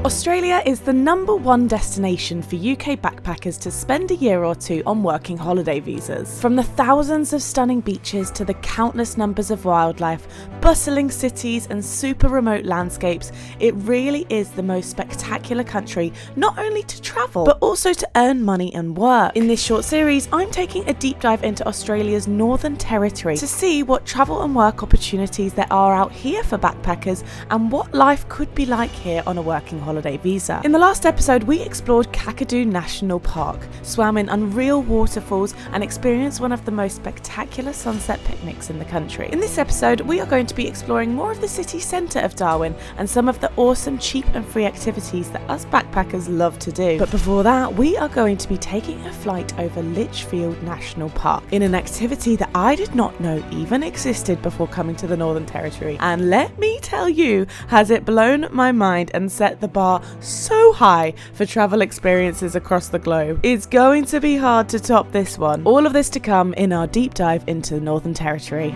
Australia is the #1 destination for UK backpackers to spend a year or two on working holiday visas. From the thousands of stunning beaches to the countless numbers of wildlife, bustling cities and super remote landscapes, it really is the most spectacular country not only to travel but also to earn money and work. In this short series, I'm taking a deep dive into Australia's Northern Territory to see what travel and work opportunities there are out here for backpackers and what life could be like here on a working holiday visa. In the last episode, we explored Kakadu National Park, swam in unreal waterfalls and experienced one of the most spectacular sunset picnics in the country. In this episode, we are going to be exploring more of the city centre of Darwin and some of the awesome cheap and free activities that us backpackers love to do. But before that, we are going to be taking a flight over Litchfield National Park in an activity that I did not know even existed before coming to the Northern Territory. And let me tell you, has it blown my mind and set the bar so high for travel experiences across the globe. It's going to be hard to top this one. All of this to come in our deep dive into the Northern Territory.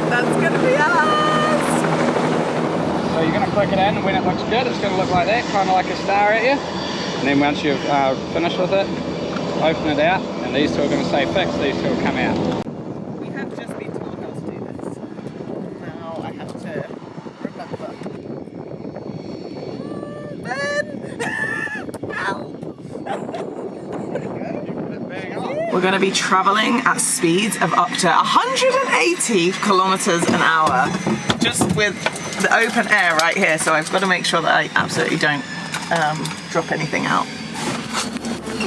That's going to be us! So you're going to click it in, and when it looks good, it's going to look like that, kind of like a star at you. And then once you've finished with it, open it out, and these two are going to stay fixed, these two will come out. We're going to be travelling at speeds of up to 180 kilometres an hour, just with the open air right here, so I've got to make sure that I absolutely don't drop anything out.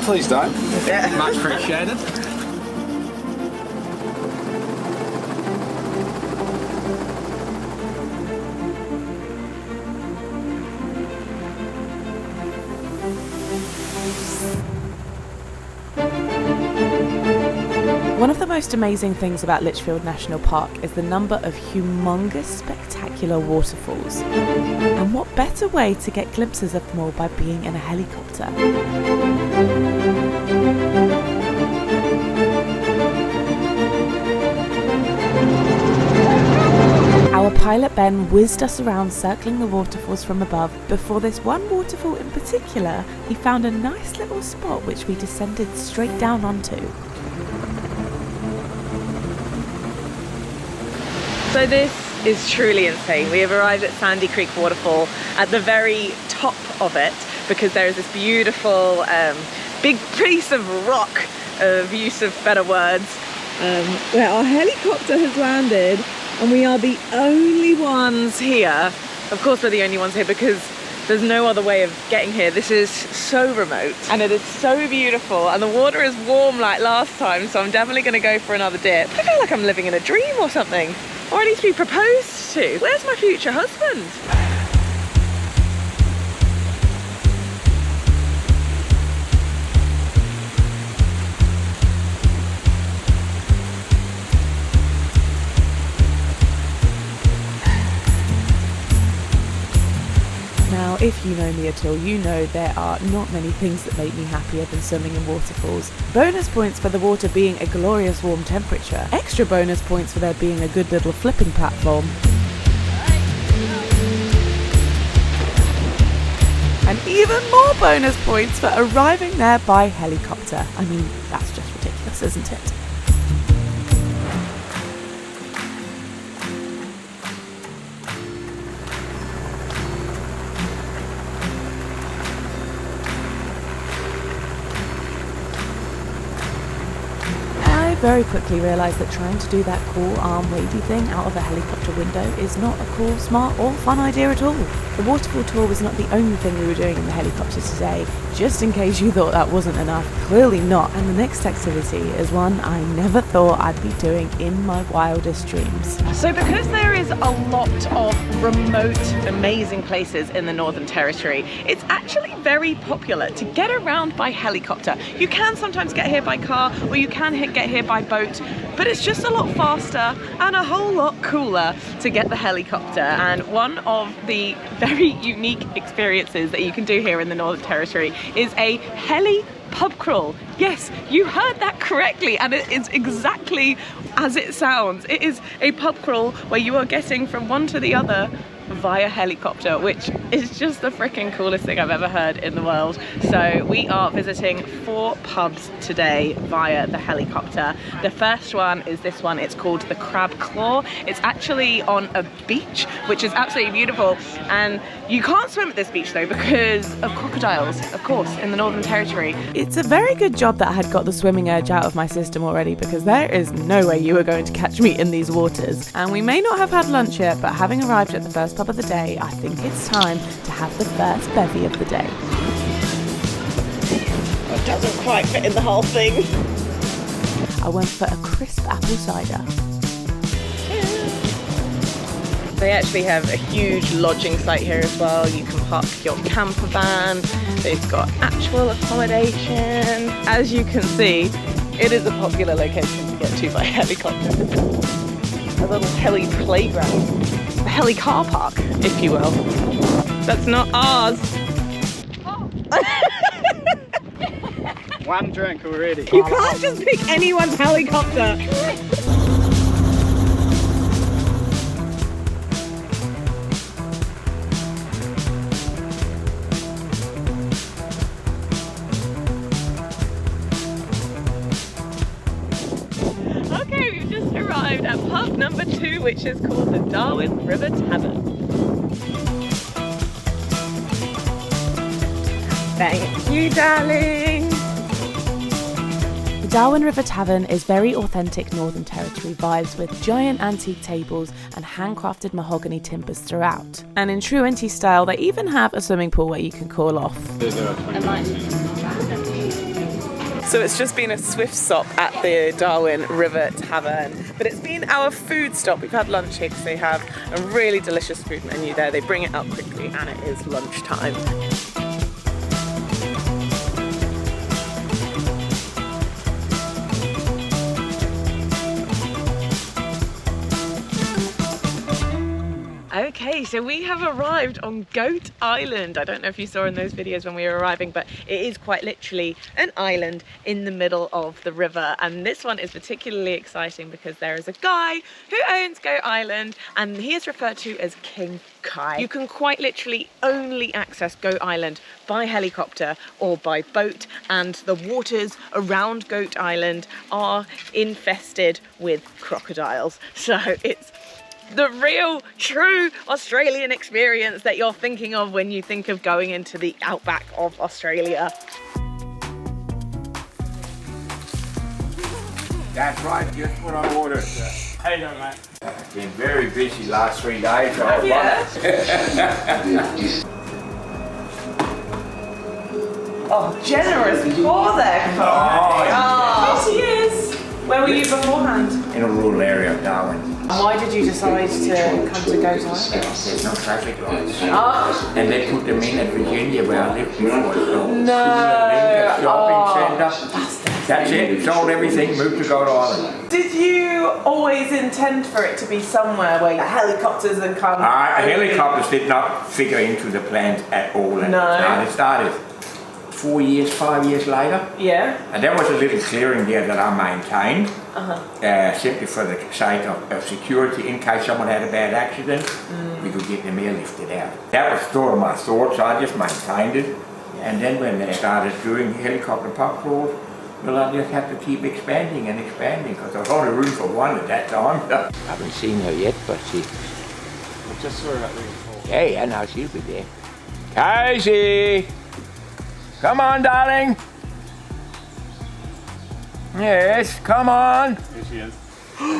Please don't. Yeah. Much appreciated. One of the most amazing things about Litchfield National Park is the number of humongous, spectacular waterfalls. And what better way to get glimpses of them all by being in a helicopter? Our pilot Ben whizzed us around circling the waterfalls from above. Before this one waterfall in particular, he found a nice little spot which we descended straight down onto. So this is truly insane. We have arrived at Sandy Creek Waterfall at the very top of it because there is this beautiful big piece of rock, of use of better words, where our helicopter has landed and we are the only ones here. Of course we're the only ones here because there's no other way of getting here. This is so remote and it is so beautiful and the water is warm like last time, so I'm definitely going to go for another dip. I feel like I'm living in a dream or something. Or I need to be proposed to. Where's my future husband? Now, if you know me at all, you know there are not many things that make me happier than swimming in waterfalls. Bonus points for the water being a glorious warm temperature. Extra bonus points for there being a good little flipping platform. And even more bonus points for arriving there by helicopter. I mean, that's just ridiculous, isn't it? Very quickly realised that trying to do that cool arm wavy thing out of a helicopter window is not a cool, smart or fun idea at all. The waterfall tour was not the only thing we were doing in the helicopter today, just in case you thought that wasn't enough, clearly not. And the next activity is one I never thought I'd be doing in my wildest dreams. So because there is a lot of remote, amazing places in the Northern Territory, it's actually very popular to get around by helicopter. You can sometimes get here by car or you can get here by boat, but it's just a lot faster and a whole lot cooler to get the helicopter. And one of the very unique experiences that you can do here in the Northern Territory is a heli pub crawl. Yes, you heard that correctly, and it is exactly as it sounds. It is a pub crawl where you are getting from one to the other via helicopter, which is just the freaking coolest thing I've ever heard in the world. So we are visiting 4 pubs today via the helicopter. The first one is this one. It's called the Crab Claw. It's actually on a beach, which is absolutely beautiful, and you can't swim at this beach though because of crocodiles, of course, in the Northern Territory. It's a very good job that I had got the swimming urge out of my system already, because there is no way you are going to catch me in these waters. And we may not have had lunch yet, but having arrived at the first pub of the day, I think it's time to have the first bevy of the day. It doesn't quite fit in the whole thing. I went for a crisp apple cider. They actually have a huge lodging site here as well. You can park your camper van. They've got actual accommodation. As you can see, it is a popular location to get to by helicopter. A little heli playground. A heli car park, if you will. That's not ours. Oh. One drink already. You can't just pick anyone's helicopter. Okay, we've just arrived at pub number 2, which is called the Darwin River Tavern. Thank you, darling. The Darwin River Tavern is very authentic Northern Territory vibes with giant antique tables and handcrafted mahogany timbers throughout. And in true NT style, they even have a swimming pool where you can cool off. So it's just been a swift stop at the Darwin River Tavern, but it's been our food stop. We've had lunch here because they have a really delicious food menu there. They bring it up quickly and it is lunchtime. Okay, so we have arrived on Goat Island. I don't know if you saw in those videos when we were arriving, but it is quite literally an island in the middle of the river. And this one is particularly exciting because there is a guy who owns Goat Island and he is referred to as King Kai. You can quite literally only access Goat Island by helicopter or by boat, and the waters around Goat Island are infested with crocodiles. So it's the real, true Australian experience that you're thinking of when you think of going into the outback of Australia. That's right, just what I ordered. How you doing, mate? Been very busy last 3 days. So Oh, generous pour there, Croc. Yes, he is. Where were you beforehand? in a rural area of Darwin. Why did you decide to come to Goat Island? There's no traffic lights. Oh. And they put them in at Virginia where I lived before. No. Shopping centre. That's it. Sold everything, moved to Goat Island. Did you always intend for it to be somewhere where helicopters and come? Helicopters did not figure into the plans at all. No. It started 4 years, 5 years later. Yeah. And there was a little clearing there that I maintained, simply for the sake of security. In case someone had a bad accident, we could get them airlifted out. That was sort of my thought, so I just maintained it. Yeah. And then when they started doing helicopter pub crawls, well, I just had to keep expanding and expanding, because there was only room for one at that time. I haven't seen her yet, but she... I just saw her out there before. Yeah, now she'll be there. Casey! Come on, darling. Yes, come on. Here she is. No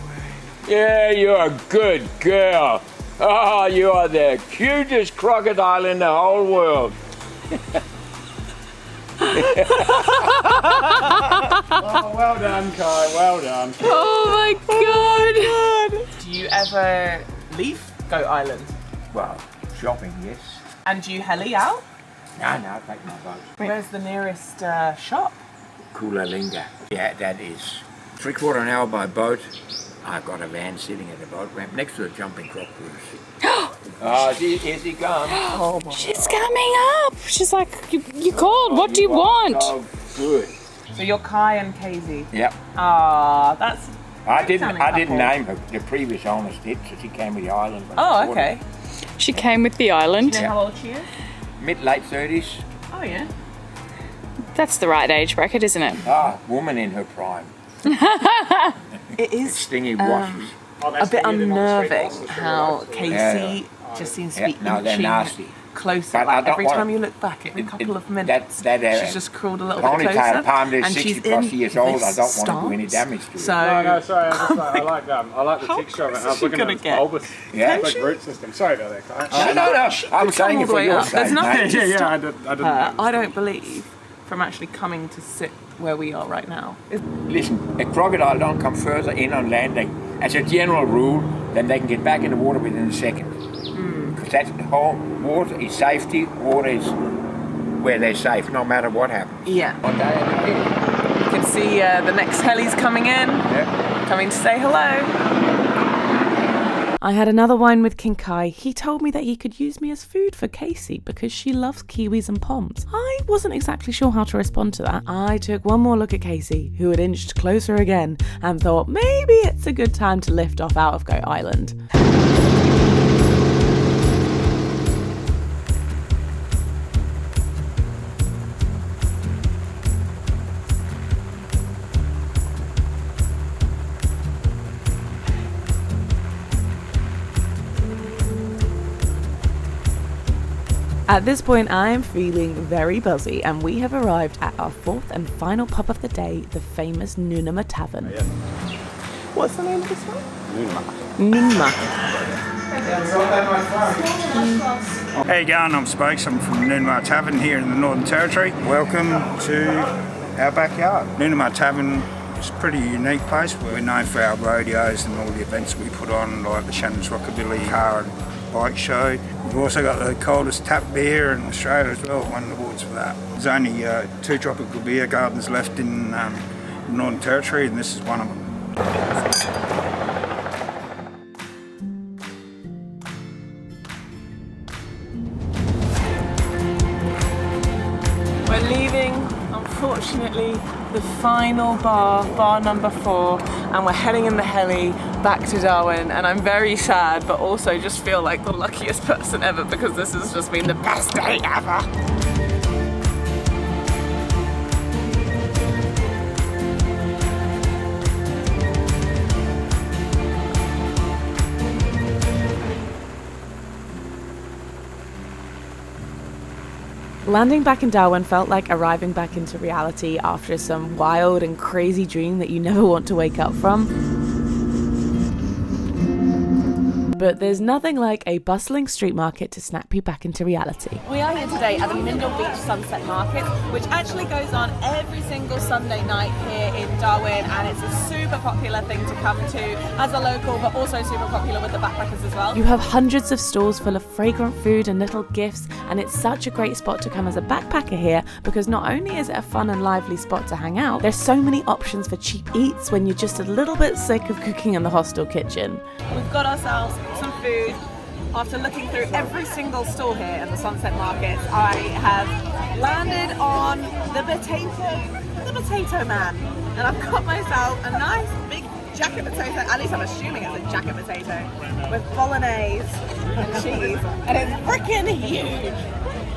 way. Yeah, you're a good girl. Oh, you are the cutest crocodile in the whole world. Oh, well done, Kai. Well done. Oh my God. Do you ever leave Goat Island? Well, shopping, yes. And do you heli out? No, I take my boat. Where's the nearest shop? Coolalingga. Yeah, that is 3/4 an hour by boat. I've got a van sitting at the boat ramp next to a jumping croc cruise. Oh, here she comes. She's coming up. She's like, you called. What do you want? Oh, good. So you're Kai and Casey. Yep. Ah, that's. I didn't couple. name her. The previous owners did, so she came with the island. when I Oh, bought okay. She came with the island. Do you know how old she is? it. Mid-late 30s. Oh yeah. That's the right age bracket, isn't it? Ah, woman in her prime. It is Stingy washes. a bit unnerving how Casey just seems to be no, they're inching nasty. closer. But I Like don't every wanna- time you look back, every couple of minutes, that she's just crawled a little bit closer. Ponytail palm is and 60 she's plus in years old. I this don't want to do any stance. damage to it. So No, sorry, I like the How texture of it. close I was is she looking at gonna its get? bulbous, Yeah. like root system. Sorry about that, Kai. No. I'm saying all it the for way your up. There's sake, nothing mate. to Yeah, I stop didn't. I don't believe from actually coming to sit where we are right now. Listen, a crocodile don't come further in on land. As a general rule, then they can get back in the water within a second. Because that's the whole water is safety. Water is where they're safe, no matter what happens. Yeah. One day at a time. You can see the next heli's coming in, Yeah. coming to say hello. I had another wine with King Kai. He told me that he could use me as food for Casey because she loves kiwis and poms. I wasn't exactly sure how to respond to that. I took one more look at Casey, who had inched closer again, and thought maybe it's a good time to lift off out of Goat Island. At this point, I am feeling very buzzy, and we have arrived at our fourth and final pub of the day, the famous Nuna Tavern. Yeah. What's the name of this one? Nuna. Nuna. How you going? I'm Spokes. I'm from Nuna Tavern here in the Northern Territory. Welcome to our backyard. Nuna Tavern is a pretty unique place. We're known for our rodeos and all the events we put on, like the Shannon's Rockabilly car and bike show. We've also got the coldest tap beer in Australia as well, won awards for that. There's only 2 tropical beer gardens left in the Northern Territory, and this is one of them. We're leaving, unfortunately, the final bar number 4, and we're heading in the heli back to Darwin, and I'm very sad, but also just feel like the luckiest person ever because this has just been the best day ever. Landing back in Darwin felt like arriving back into reality after some wild and crazy dream that you never want to wake up from. But there's nothing like a bustling street market to snap you back into reality. We are here today at the Mindle Beach Sunset Market, which actually goes on every single Sunday night here in Darwin, and it's a super popular thing to come to as a local, but also super popular with the backpackers as well. You have hundreds of stalls full of fragrant food and little gifts, and it's such a great spot to come as a backpacker here because not only is it a fun and lively spot to hang out, there's so many options for cheap eats when you're just a little bit sick of cooking in the hostel kitchen. We've got ourselves some food. After looking through every single stall here at the Sunset Market, I have landed on the potato man, and I've got myself a nice big jacket potato, at least I'm assuming it's a jacket potato, with bolognese and cheese, and it's freaking huge.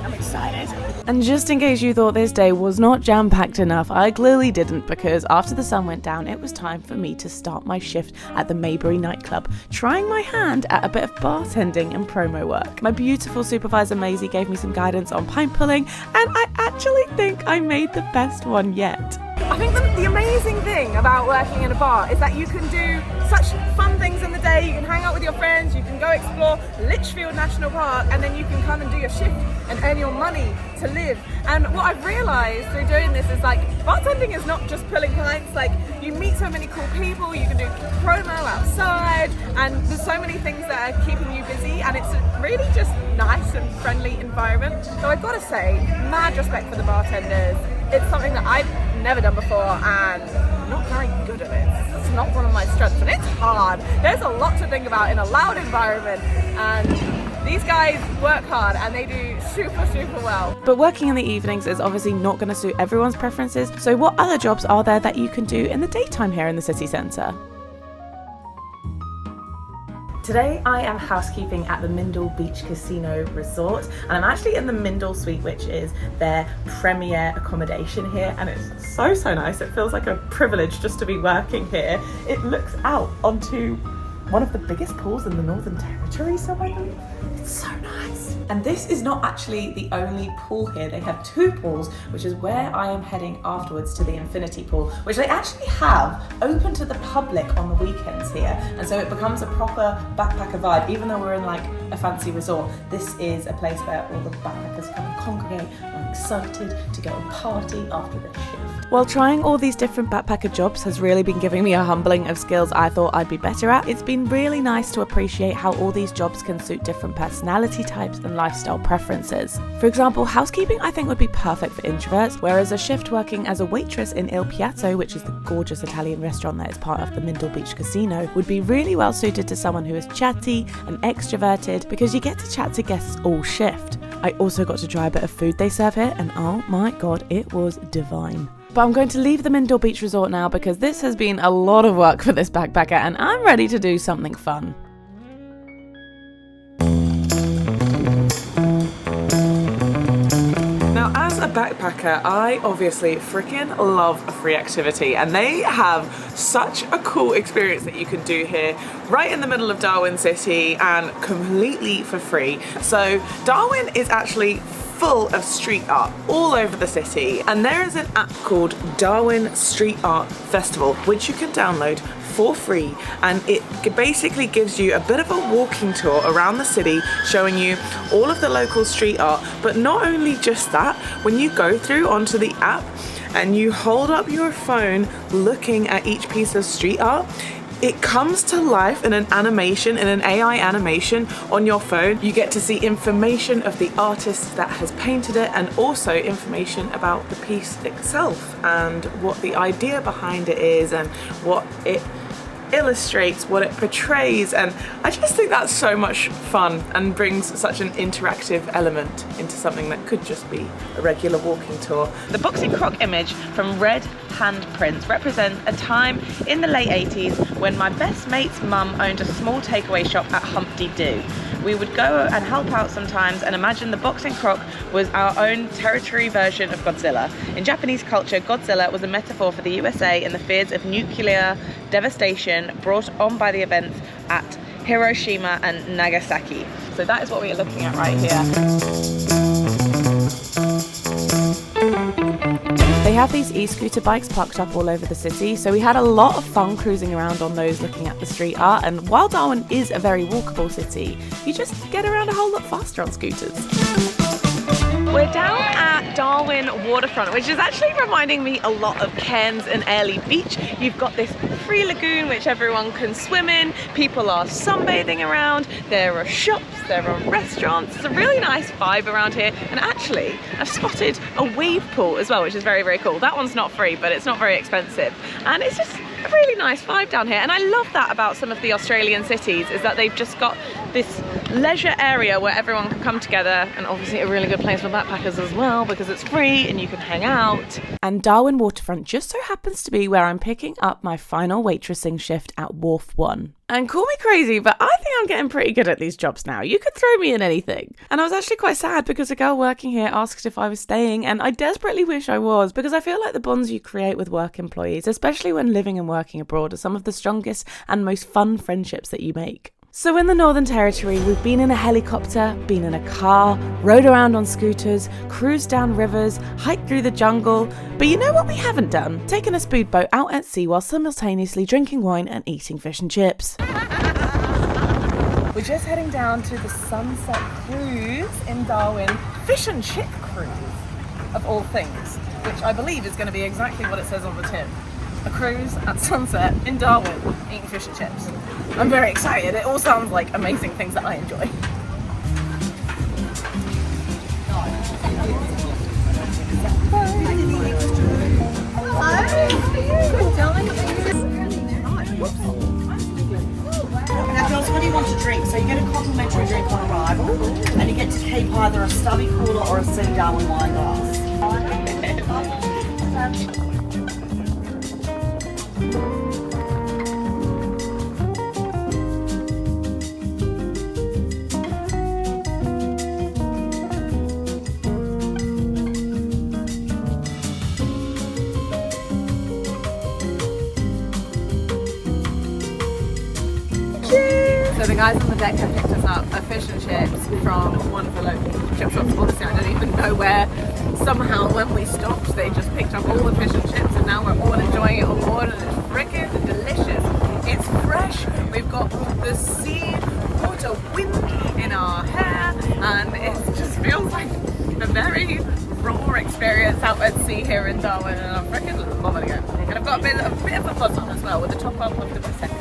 I'm excited. And just in case you thought this day was not jam-packed enough, I clearly didn't, because after the sun went down, it was time for me to start my shift at the Maybury nightclub, trying my hand at a bit of bartending and promo work. My beautiful supervisor Maisie gave me some guidance on pint pulling, and I actually think I made the best one yet. I think the amazing thing about working in a bar is that you can do such fun things in the day. You can hang out with your friends, you can go explore Litchfield National Park, and then you can come and do your shift and earn your money to live. And what I've realised through doing this is like bartending is not just pulling pints. Like you meet so many cool people, you can do promo outside, and there's so many things that are keeping you busy, and it's a really just nice and friendly environment. So I've got to say, mad respect for the bartenders. It's something that I've never done before and not very good at it. It's not one of my strengths, and it's hard. There's a lot to think about in a loud environment, and These guys work hard and they do super well. But working in the evenings is obviously not going to suit everyone's preferences, so what other jobs are there that you can do in the daytime here in the city centre? Today I am housekeeping at the Mindle Beach Casino Resort, and I'm actually in the Mindle Suite, which is their premier accommodation here, and it's so nice. It feels like a privilege just to be working here. It looks out onto one of the biggest pools in the Northern Territory, so I believe. It's so nice. And this is not actually the only pool here. They have two pools, which is where I am heading afterwards to the infinity pool, which they actually have open to the public on the weekends here. And so it becomes a proper backpacker vibe. Even though we're in like a fancy resort, this is a place where all the backpackers come and congregate. I'm excited to go and party after the shift. While trying all these different backpacker jobs has really been giving me a humbling of skills I thought I'd be better at, it's been really nice to appreciate how all these jobs can suit different personality types and lifestyle preferences. For example, housekeeping I think would be perfect for introverts, whereas a shift working as a waitress in Il Piatto, which is the gorgeous Italian restaurant that is part of the Mindle Beach Casino, would be really well suited to someone who is chatty and extroverted, because you get to chat to guests all shift. I also got to try a bit of food they serve here, and oh my god, it was divine. But I'm going to leave the Mindle Beach Resort now because this has been a lot of work for this backpacker and I'm ready to do something fun. Now, as a backpacker, I obviously freaking love a free activity, and they have such a cool experience that you can do here right in the middle of Darwin City and completely for free. So Darwin is actually full of street art all over the city, and there is an app called Darwin Street Art Festival which you can download for free, and it basically gives you a bit of a walking tour around the city showing you all of the local street art. But not only just that, when you go through onto the app and you hold up your phone looking at each piece of street art, it comes to life in an animation, in an AI animation on your phone. You get to see information of the artist that has painted it, and also information about the piece itself and what the idea behind it is and what it illustrates, what it portrays. And I just think that's so much fun and brings such an interactive element into something that could just be a regular walking tour. The boxing Croc image from Red Handprints represents a time in the late 80s when my best mate's mum owned a small takeaway shop at Humpty Doo. We would go and help out sometimes and imagine the boxing Croc was our own territory version of Godzilla. In Japanese culture, Godzilla was a metaphor for the USA and the fears of nuclear devastation brought on by the events at Hiroshima and Nagasaki. So that is what we are looking at right here. They have these e-scooter bikes parked up all over the city, so we had a lot of fun cruising around on those looking at the street art. And while Darwin is a very walkable city, you just get around a whole lot faster on scooters. We're down at Darwin Waterfront, which is actually reminding me a lot of Cairns and Airlie Beach. You've got this free lagoon which everyone can swim in, people are sunbathing around, there are shops, there are restaurants. It's a really nice vibe around here, and actually I've spotted a wave pool as well, which is very cool. That one's not free, but it's not very expensive, and it's just a really nice vibe down here. And I love that about some of the Australian cities, is that they've just got this leisure area where everyone can come together, and obviously a really good place for backpackers as well because it's free and you can hang out. And Darwin Waterfront just so happens to be where I'm picking up my final waitressing shift at Wharf 1. And call me crazy, but I think I'm getting pretty good at these jobs now. You could throw me in anything. And I was actually quite sad because a girl working here asked if I was staying, and I desperately wish I was, because I feel like the bonds you create with work employees, especially when living and working abroad, are some of the strongest and most fun friendships that you make. So in the Northern Territory, we've been in a helicopter, been in a car, rode around on scooters, cruised down rivers, hiked through the jungle. But you know what we haven't done? Taken a speedboat out at sea while simultaneously drinking wine and eating fish and chips. We're just heading down to the Sunset Cruise in Darwin. Fish and chip cruise, of all things, which I believe is going to be exactly what it says on the tin. A cruise at sunset in Darwin, eating fish and chips. I'm very excited. It all sounds like amazing things that I enjoy. do you want to drink? So you get a complimentary drink on arrival, and you get to keep either a stubby cooler or a sea Darwin wine glass. So the guys on the deck have picked us up a fish and chips from one of the local chip shops. Honestly, I don't even know where. Somehow when we stopped, they just picked up all the fish and chips, and now we're all enjoying it on board, and it's freaking delicious. It's fresh. We've got the sea water wind in our hair, and it just feels like a very raw experience out at sea here in Darwin, and I'm freaking loving it. And I've got a bit of a buzz on as well with the top up of the Prosecco.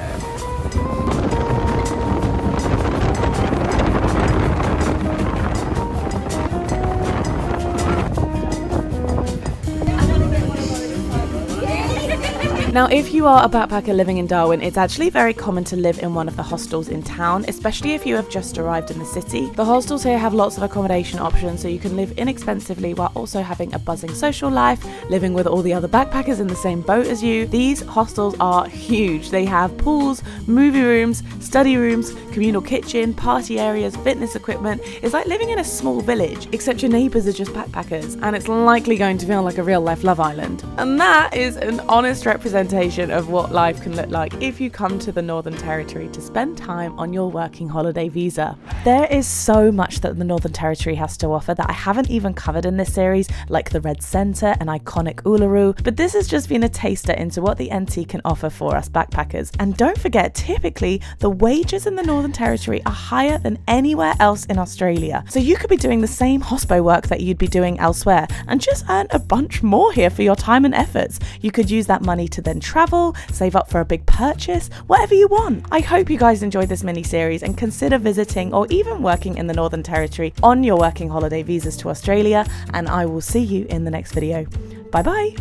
Now, if you are a backpacker living in Darwin, it's actually very common to live in one of the hostels in town, especially if you have just arrived in the city. The hostels here have lots of accommodation options, so you can live inexpensively while also having a buzzing social life, living with all the other backpackers in the same boat as you. These hostels are huge. They have pools, movie rooms, study rooms, communal kitchen, party areas, fitness equipment. It's like living in a small village, except your neighbours are just backpackers, and it's likely going to feel like a real life Love Island. And that is an honest representation of what life can look like if you come to the Northern Territory to spend time on your working holiday visa. There is so much that the Northern Territory has to offer that I haven't even covered in this series, like the Red Centre and iconic Uluru, but this has just been a taster into what the NT can offer for us backpackers. And don't forget, typically the wages in the Northern Territory are higher than anywhere else in Australia. So you could be doing the same hospo work that you'd be doing elsewhere and just earn a bunch more here for your time and efforts. You could use that money to then travel, save up for a big purchase, whatever you want. I hope you guys enjoyed this mini series and consider visiting or even working in the Northern Territory on your working holiday visas to Australia, and I will see you in the next video. Bye bye.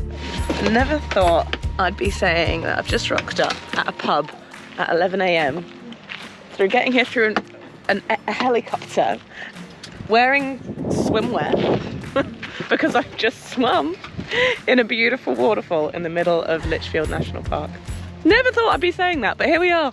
Never thought I'd be saying that I've just rocked up at a pub at 11 a.m. through getting here through a helicopter wearing swimwear because I've just swum in a beautiful waterfall in the middle of Litchfield National Park. Never thought I'd be saying that, but here we are.